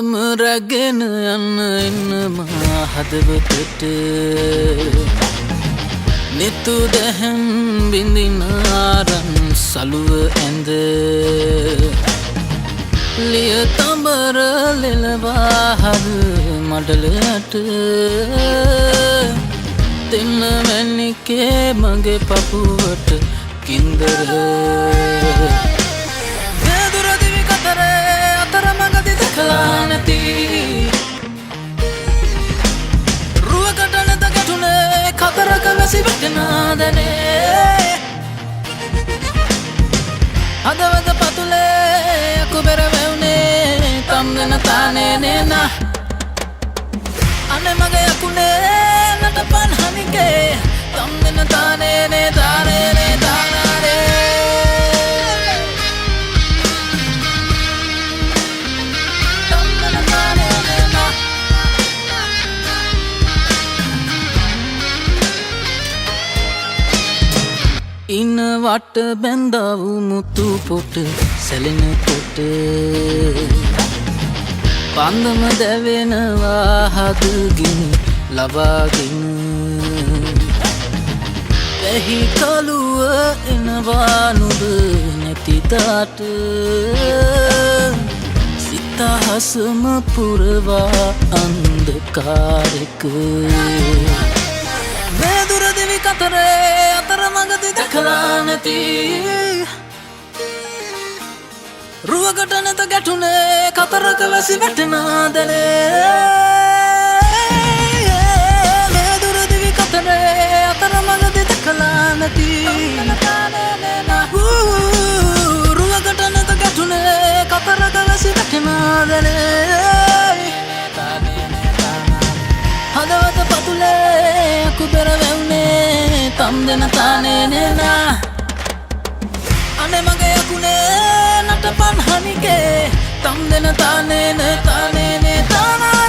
අඳම රැගෙන යන්න එන්න මා හදවතට නිතු දැහැම් බිඳින ආරන් සලුව ඇඳ ලිය තඹර ලෙලවා හද මඩලට දෙන්න මැනිකේ මගේ පපුවට කින්දර වැදුරදිවි කතරේ අතර මඟදි දැකලා නැති රුවකට නැත ගැටුනේ කතරක වැසි වැටෙනා දැනේ හදවත පතුලේ අකුබෙර වැවුනේ තම් දෙන තානේ නේනා අනේ මගේ යකුනේ නටපන් හනිකේ තම් දෙන තානේ නේ තානේ නේ තානානේ තම් දෙන තානේ නේනා ඉන වට බැඳවු මුතු පොට සැලෙන කොට පන්දම දැවෙනවා හදගෙන ලබාගෙන වැහි කළුව එනවා නුඹ නැති තාට සිත හසම පුරවා අන්ධකාරෙක වැදුර දිවි කතරේ අතර මඟදි දැකලා නැති රුවකට නැත ගැටුනේ කතරක වැසි වැටෙනා දැනේ වැදුර දිවි කතරේ අතර මඟදි දැකලා නැති රුවකට නැත ගැටුනේ කතරක වැසි වැටෙනා දැනේ හදවත පතුලේ අකුබෙර වැවුනේ තම් දෙන තානේ නේනා අනේ මගේ යකුනේ නටපන් හනිකේ තම් දෙන තානේ නේ තානේ නේ තානා